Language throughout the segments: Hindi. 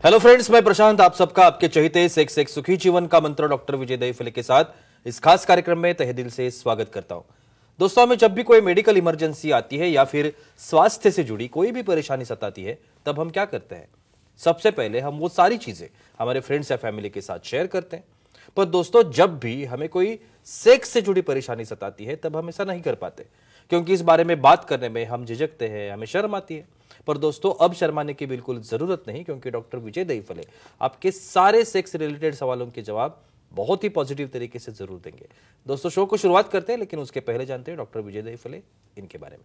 हेलो फ्रेंड्स, मैं प्रशांत आप सबका आपके चहेते सेक्स एक सुखी जीवन का मंत्र डॉक्टर विजय दहीफले के साथ इस खास कार्यक्रम में तहे दिल से स्वागत करता हूं। दोस्तों, हमें जब भी कोई मेडिकल इमरजेंसी आती है या फिर स्वास्थ्य से जुड़ी कोई भी परेशानी सताती है, तब हम क्या करते हैं? सबसे पहले हम वो सारी चीजें हमारे फ्रेंड्स या फैमिली के साथ शेयर करते हैं। पर दोस्तों, जब भी हमें कोई सेक्स से जुड़ी परेशानी सताती है, तब हम ऐसा नहीं कर पाते, क्योंकि इस बारे में बात करने में हम झिझकते हैं, हमें शर्म आती है। पर दोस्तों, अब शर्माने की बिल्कुल जरूरत नहीं, क्योंकि डॉक्टर विजय दहीफले आपके सारे सेक्स रिलेटेड सवालों के जवाब बहुत ही पॉजिटिव तरीके से जरूर देंगे। दोस्तों, शो को शुरुआत करते हैं, लेकिन उसके पहले जानते हैं डॉक्टर विजय दहीफले इनके बारे में।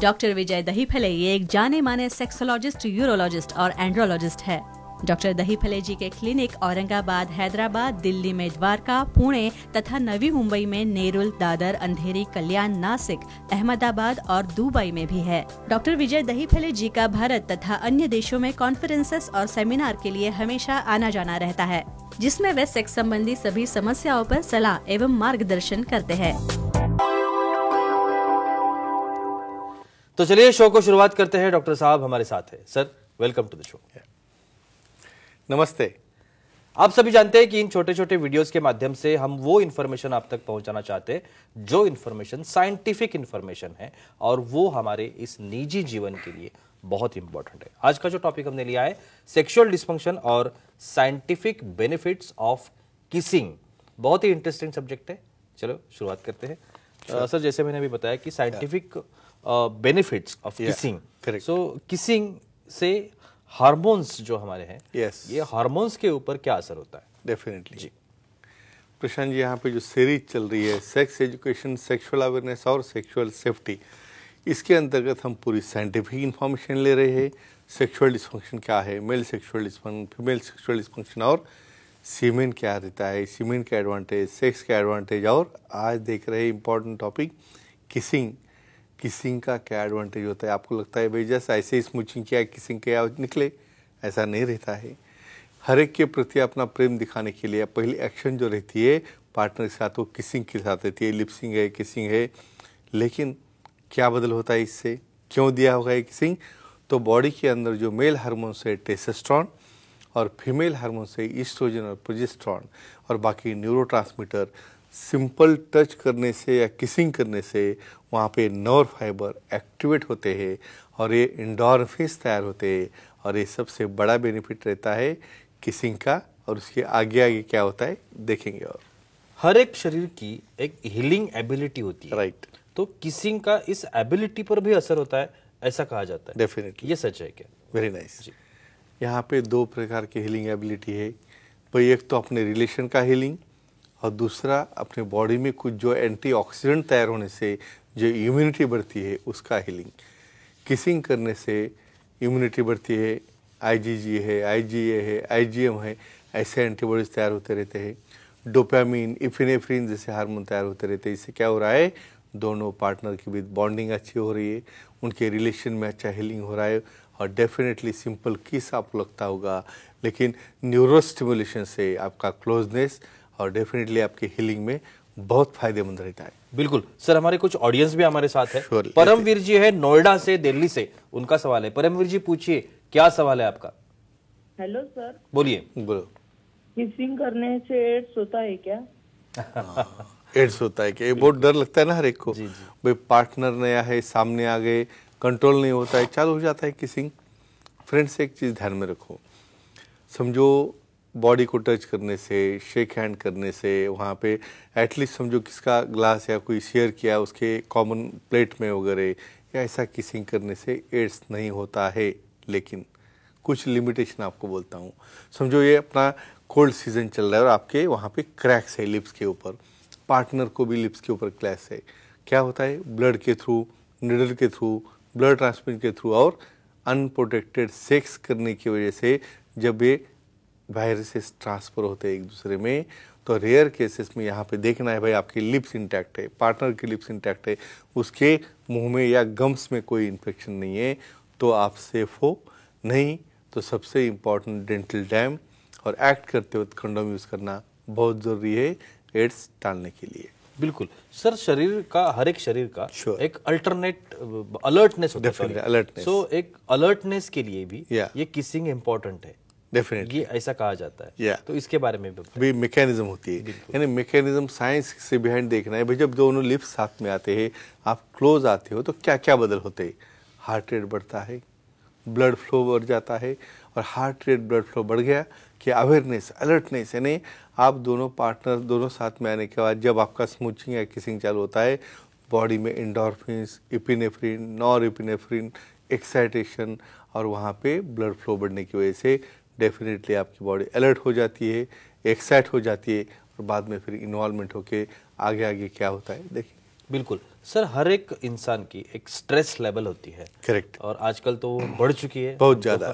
डॉक्टर विजय दहीफले ये एक जाने माने सेक्सोलॉजिस्ट, यूरोलॉजिस्ट और एंड्रोलॉजिस्ट है। डॉक्टर दहीफले जी के क्लिनिक औरंगाबाद, हैदराबाद, दिल्ली में द्वारका, पुणे तथा नवी मुंबई में नेरुल, दादर, अंधेरी, कल्याण, नासिक, अहमदाबाद और दुबई में भी है। डॉक्टर विजय दहीफले जी का भारत तथा अन्य देशों में कॉन्फ्रेंसेस और सेमिनार के लिए हमेशा आना जाना रहता है, जिसमें वे सेक्स संबंधी सभी समस्याओं पर सलाह एवं मार्गदर्शन करते हैं। तो चलिए शो को शुरुआत करते हैं। डॉक्टर साहब हमारे साथ है। Sir, welcome to the show. नमस्ते। आप सभी जानते हैं कि इन छोटे छोटे वीडियोस के माध्यम से हम वो इन्फॉर्मेशन आप तक पहुंचाना चाहते हैं जो इन्फॉर्मेशन साइंटिफिक इन्फॉर्मेशन है, और वो हमारे इस निजी जीवन के लिए बहुत इंपॉर्टेंट है। आज का जो टॉपिक हमने लिया है, सेक्सुअल डिस्फंक्शन और साइंटिफिक बेनिफिट्स ऑफ किसिंग। बहुत ही इंटरेस्टिंग सब्जेक्ट है। चलो शुरुआत करते हैं। सर, जैसे मैंने अभी बताया कि scientific benefits of kissing, so kissing से हार्मोन्स जो हमारे हैं, ये हार्मोन्स के ऊपर क्या असर होता है? डेफिनेटली जी। प्रशांत जी, यहाँ पे जो सीरीज चल रही है सेक्स एजुकेशन, सेक्सुअल अवेयरनेस और सेक्सुअल सेफ्टी, इसके अंतर्गत हम पूरी साइंटिफिक इंफॉर्मेशन ले रहे हैं। सेक्सुअल डिस्फंक्शन क्या है, male sexual dysfunction, female sexual dysfunction, और सीमेन क्या रहता है, सीमेन का एडवांटेज, सेक्स का एडवांटेज, और आज देख रहे हैं इंपॉर्टेंट टॉपिक किसिंग। किसिंग का क्या एडवांटेज होता है? आपको लगता है भाई जैसे ऐसे ही स्मूचिंग किया किसिंग किया निकले, ऐसा नहीं रहता है। हर एक के प्रति अपना प्रेम दिखाने के लिए पहली एक्शन जो रहती है पार्टनर के साथ, वो किसिंग के साथ रहती है। लिपसिंग है, किसिंग है, लेकिन क्या बदल होता है इससे? क्यों दिया होगा ये किसिंग? तो बॉडी के अंदर जो मेल हार्मोन से टेस्टोस्टेरोन और फीमेल हार्मोन से ईस्ट्रोजन और प्रोजेस्टेरोन और बाकी न्यूरोट्रांसमीटर सिंपल टच करने से या किसिंग करने से वहाँ पे नर्व फाइबर एक्टिवेट होते हैं और ये एंडोर्फिन्स तैयार होते हैं, और ये सबसे बड़ा बेनिफिट रहता है किसिंग का। और उसके आगे आगे क्या होता है देखेंगे। और हर एक शरीर की एक हीलिंग एबिलिटी होती है, राइट। तो किसिंग का इस एबिलिटी पर भी असर होता है, ऐसा कहा जाता है। डेफिनेटली, ये सच है क्या? वेरी नाइस जी। यहाँ पे दो प्रकार की हीलिंग एबिलिटी है भाई। एक तो अपने रिलेशन का हीलिंग, और दूसरा अपने बॉडी में कुछ जो एंटीऑक्सीडेंट तैयार होने से जो इम्यूनिटी बढ़ती है उसका हीलिंग। किसिंग करने से इम्यूनिटी बढ़ती है, आईजीजी है, आईजीए है, आईजीएम है, ऐसे एंटीबॉडीज तैयार होते रहते हैं। डोपामिन, इफिनेफ्रिन जैसे हार्मोन तैयार होते रहते हैं। इससे क्या हो रहा है? दोनों पार्टनर के बीच बॉन्डिंग अच्छी हो रही है, उनके रिलेशन में अच्छा हीलिंग हो रहा है। और डेफिनेटली सिंपल किस आपको लगता होगा, लेकिन न्यूरो स्टिमुलेशन से आपका क्लोजनेस और डेफिनेटली आपकी हीलिंग में बहुत फायदेमंद रहता है। बिल्कुल सर, हमारे कुछ ऑडियंस भी हमारे साथ है। परमवीर जी है नोएडा से, दिल्ली से, उनका सवाल है। परमवीर जी पूछिए, क्या सवाल है आपका? Hello sir. बोलिए। बोलो। किसिंग करने से एड्स होता है क्या? एड्स होता है क्या? ये बहुत डर लगता है ना हर एक को। भाई पार्टनर नया है, सामने आ गए, कंट्रोल नहीं होता है, चालू हो जाता है किसिंग। फ्रेंड्स, एक चीज ध्यान में रखो, समझो बॉडी को टच करने से, शेक हैंड करने से, वहाँ पे एटलीस्ट समझो किसका ग्लास या कोई शेयर किया उसके कॉमन प्लेट में वगैरह, या ऐसा किसिंग करने से एड्स नहीं होता है। लेकिन कुछ लिमिटेशन आपको बोलता हूँ। समझो ये अपना कोल्ड सीजन चल रहा है और आपके वहाँ पे क्रैक्स है लिप्स के ऊपर, पार्टनर को भी लिप्स के ऊपर क्रैक्स है। क्या होता है? ब्लड के थ्रू, निडल के थ्रू, ब्लड ट्रांसमिशन के थ्रू और अनप्रोटेक्टेड सेक्स करने की वजह से जब ये वायरसेस ट्रांसफर होते हैं एक दूसरे में, तो रेयर केसेस में यहाँ पे देखना है भाई आपकी लिप्स इंटैक्ट है, पार्टनर की लिप्स इंटैक्ट है, उसके मुंह में या गम्स में कोई इन्फेक्शन नहीं है, तो आप सेफ हो। नहीं तो सबसे इम्पॉर्टेंट डेंटल डैम और एक्ट करते वक्त कंडोम यूज़ करना बहुत ज़रूरी है एड्स टालने के लिए। बिल्कुल सर, शरीर का हर एक शरीर का Sure. एक अल्टरनेट अलर्टनेस होता Definitely, है। alertness. सो एक अलर्टनेस के लिए भी Yeah. ये किसिंग इम्पोर्टेंट है, डेफिनेटली ये ऐसा कहा जाता है। Yeah. तो इसके बारे में भी बताइए। अभी मैकेनिज्म होती है, यानी मैकेनिज्म साइंस से बिहाइंड देखना है भाई। जब दोनों लिप्स साथ में आते हैं, आप क्लोज आते हो, तो क्या क्या बदल होते हैं? हार्ट रेट बढ़ता है, ब्लड फ्लो बढ़ जाता है, और हार्ट रेट ब्लड फ्लो बढ़ गया कि अवेयरनेस, अलर्टनेस, यानी आप दोनों पार्टनर दोनों साथ में आने के बाद जब आपका स्मूचिंग या किसिंग चालू होता है, बॉडी में endorphins, epinephrine, nor epinephrine, excitation, और वहाँ पे ब्लड फ्लो बढ़ने की वजह से डेफिनेटली आपकी बॉडी अलर्ट हो जाती है, एक्साइट हो जाती है, और बाद में फिर इन्वॉल्वमेंट होके आगे आगे क्या होता है देखिए। बिल्कुल सर, हर एक इंसान की एक स्ट्रेस लेवल होती है। करेक्ट। और आजकल तो वो बढ़ चुकी है बहुत ज्यादा।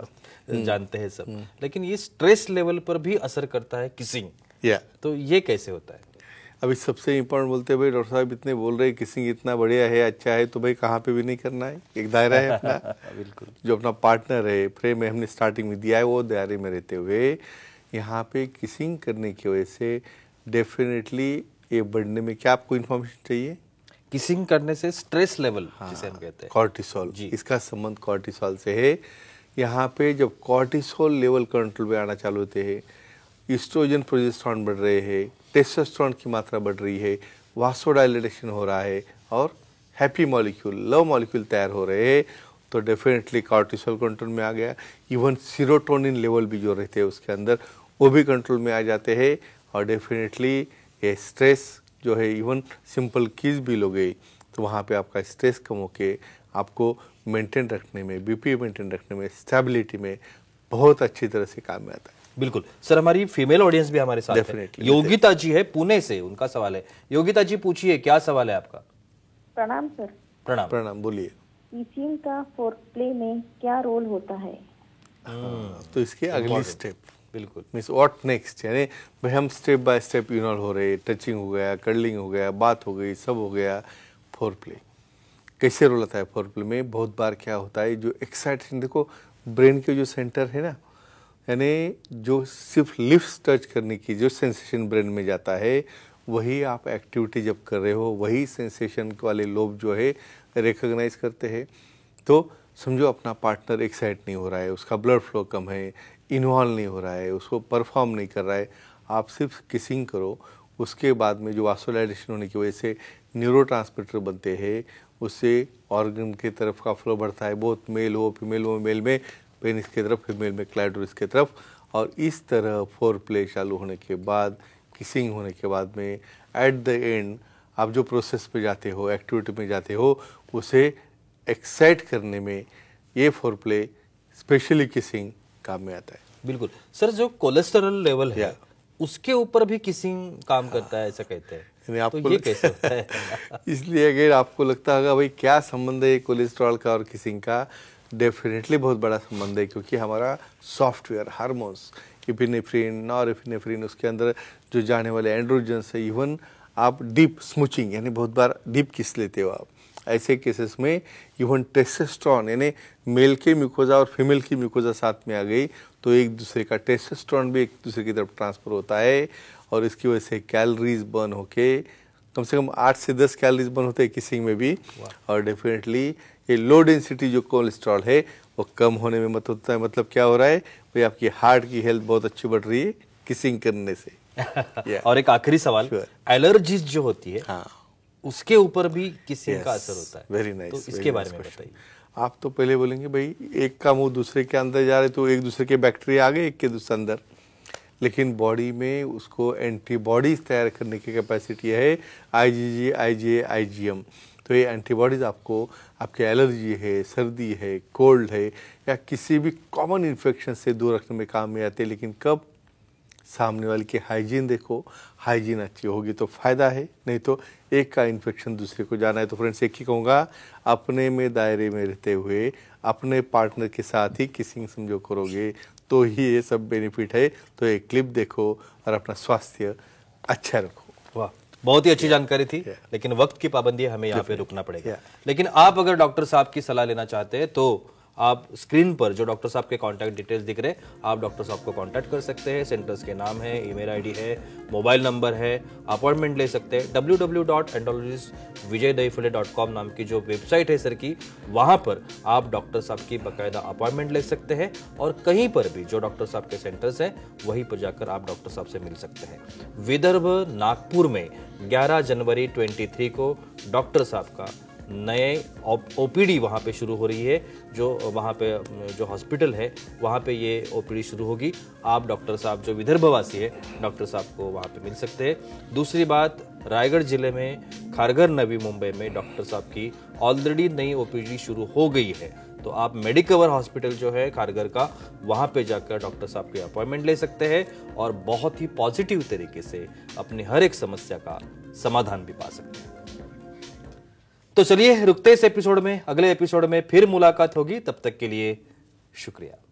जानते हैं सब। लेकिन ये स्ट्रेस लेवल पर भी असर करता है किसिंग, या तो ये कैसे होता है? अभी सबसे इम्पोर्टेंट बोलते हैं भाई डॉक्टर साहब इतने बोल रहे हैं किसिंग इतना बढ़िया है, अच्छा है, तो भाई कहाँ पे भी नहीं करना है, एक दायरा है अपना। बिल्कुल। जो जो अपना पार्टनर है, फ्रेम में हमने स्टार्टिंग में दिया है, वो दायरे में रहते हुए यहाँ पे किसिंग करने की वजह से डेफिनेटली ये बढ़ने में क्या आपको इन्फॉर्मेशन चाहिए? किसिंग करने से स्ट्रेस लेवल जिसे हम कहते हैं, कॉर्टिसोल, जी। इसका संबंध कॉर्टिसोल से है। यहाँ पे जब कॉर्टिसोल लेवल कंट्रोल में आना चालू होते हैं, ईस्ट्रोजन प्रोजेस्टेरोन बढ़ रहे हैं, टेस्टोस्टेरोन की मात्रा बढ़ रही है, वासोडाइलेशन हो रहा है, और हैप्पी मॉलिक्यूल, लव मॉलिक्यूल तैयार हो रहे हैं, तो डेफिनेटली कॉर्टिसोल कंट्रोल में आ गया। इवन सीरोटोनिन लेवल भी जो रहते हैं उसके अंदर, वो भी कंट्रोल में आ जाते हैं, और डेफिनेटली ये स्ट्रेस जो है, इवन सिंपल कीज भी लोगे तो वहाँ पे आपका स्ट्रेस कम होके आपको मेंटेन रखने में, बीपी मेंटेन रखने में, स्टेबिलिटी में बहुत अच्छी तरह से काम में आता है। बिल्कुल सर, हमारी फीमेल ऑडियंस भी हमारे साथ है। Definitely. योगिता जी है पुणे से, उनका सवाल है। योगिता जी पूछिए, क्या सवाल है आपका? प्रणाम सर। प्रणाम। प्रणाम, बोलिए। किसिंग का फोरप्ले में क्या रोल होता है? तो इसके अगली स्टेप बिल्कुल। मीन्स व्हाट नेक्स्ट, यानी भाई हम स्टेप बाय स्टेप इन्वॉल्व हो रहे, टचिंग हो गया, कर्लिंग हो गया, बात हो गई, सब हो गया। फोरप्ले कैसे रोल आता है? फोरप्ले में बहुत बार क्या होता है, जो एक्साइटेशन, देखो ब्रेन के जो सेंटर है ना, यानी जो सिर्फ लिप्स टच करने की जो सेंसेशन ब्रेन में जाता है, वही आप एक्टिविटी जब कर रहे हो, वही सेंसेशन वाले लोब जो है रिकॉग्नाइज करते हैं। तो समझो अपना पार्टनर एक्साइट नहीं हो रहा है, उसका ब्लड फ्लो कम है, इन्वॉल्व नहीं हो रहा है, उसको परफॉर्म नहीं कर रहा है, आप सिर्फ किसिंग करो, उसके बाद में जो वासोडाइलेशन होने की वजह से न्यूरोट्रांसमीटर बनते हैं, उससे ऑर्गन की तरफ का फ्लो बढ़ता है, बहुत मेल हो फीमेल हो, मेल में पेनिस की तरफ, फीमेल में क्लाइटोरिस की तरफ, और इस तरह फोरप्ले चालू होने के बाद, किसिंग होने के बाद में एट द एंड आप जो प्रोसेस पे जाते हो, एक्टिविटी में जाते हो, उसे एक्साइट करने में ये फोरप्ले, स्पेशली किसिंग, काम में आता है। बिल्कुल सर, जो कोलेस्टेरॉल लेवल है या। उसके ऊपर भी किसिंग काम करता है, ऐसा कहते हैं। यानी आपको तो ये कैसे होता है? इसलिए अगर आपको लगता होगा भाई क्या संबंध है कोलेस्ट्रॉल का और किसिंग का, डेफिनेटली बहुत बड़ा संबंध है, क्योंकि हमारा software hormones, epinephrine, nor epinephrine, उसके अंदर जो जाने वाले एंड्रोजन्स है, इवन आप डीप स्मूचिंग यानी बहुत बार डीप किस लेते हो आप, ऐसे केसेस में इवन टेस्टोस्टेरोन यानी मेल के म्यूकोजा और फीमेल की म्यूकोजा साथ में आ गई, तो एक दूसरे का टेस्टोस्टेरोन भी एक दूसरे की तरफ ट्रांसफर होता है, और इसकी वजह से कैलोरीज बर्न होके कम से कम 8 से 10 कैलोरीज बर्न होते हैं किसिंग में भी, और डेफिनेटली ये लो डेंसिटी जो कोलेस्ट्रॉल है वो कम होने में मदद होता है। मतलब क्या हो रहा है भाई, आपकी हार्ट की हेल्थ बहुत अच्छी बढ़ रही है किसिंग करने से। और एक आखिरी सवाल, एलर्जीज जो होती है, हाँ, उसके ऊपर भी किसिंग का असर होता है। Very nice. तो इसके बारे में बताइए। आप तो पहले बोलेंगे भाई एक का मुंह दूसरे के अंदर जा रहे, तो एक दूसरे के बैक्टीरिया आ गए एक के दूसरे अंदर, लेकिन बॉडी में उसको एंटीबॉडीज तैयार करने की कैपेसिटी है आईजीजी, आईजीए, आईजीएम। तो ये एंटीबॉडीज आपको आपके एलर्जी है, सर्दी है, कोल्ड है, या किसी भी कॉमन इन्फेक्शन से दूर रखने में काम में आते हैं। लेकिन कब? सामने वाले की हाइजीन देखो, हाइजीन अच्छी होगी तो फायदा है, नहीं तो एक का इन्फेक्शन दूसरे को जाना है। तो फ्रेंड्स एक ही कहूँगा, अपने में दायरे में रहते हुए अपने पार्टनर के साथ ही किसिंग समझो करोगे तो ही ये सब बेनिफिट है। तो एक क्लिप देखो और अपना स्वास्थ्य अच्छा रखो। वाह, बहुत ही अच्छी जानकारी थी, लेकिन वक्त की पाबंदी है, हमें यहाँ पे रुकना पड़ेगा। लेकिन आप अगर डॉक्टर साहब की सलाह लेना चाहते हैं तो आप स्क्रीन पर जो डॉक्टर साहब के कॉन्टैक्ट डिटेल्स दिख रहे हैं, आप डॉक्टर साहब को कॉन्टैक्ट कर सकते हैं। सेंटर्स के नाम है, ईमेल आईडी है, मोबाइल नंबर है, अपॉइंटमेंट ले सकते हैं। www.andrologistvijaydahipale.com नाम की जो वेबसाइट है सर की, वहां पर आप डॉक्टर साहब की बाकायदा अपॉइंटमेंट ले सकते हैं और कहीं पर भी जो डॉक्टर साहब के सेंटर्स हैं वहीं पर जाकर आप डॉक्टर साहब से मिल सकते हैं। विदर्भ नागपुर में 11 जनवरी 23 को डॉक्टर साहब का नए ओपीडी वहाँ पे शुरू हो रही है। जो वहाँ पे जो हॉस्पिटल है वहाँ पे ये ओपीडी शुरू होगी। आप डॉक्टर साहब जो विदर्भवासी है डॉक्टर साहब को वहाँ पे मिल सकते हैं। दूसरी बात, रायगढ़ जिले में खारघर नवी मुंबई में डॉक्टर साहब की ऑलरेडी नई ओपीडी शुरू हो गई है, तो आप मेडिकवर हॉस्पिटल जो है खारघर का, वहाँ पे जाकर डॉक्टर साहब की अपॉइंटमेंट ले सकते हैं और बहुत ही पॉजिटिव तरीके से अपनी हर एक समस्या का समाधान भी पा सकते हैं। तो चलिए रुकते इस एपिसोड में, अगले एपिसोड में फिर मुलाकात होगी। तब तक के लिए शुक्रिया।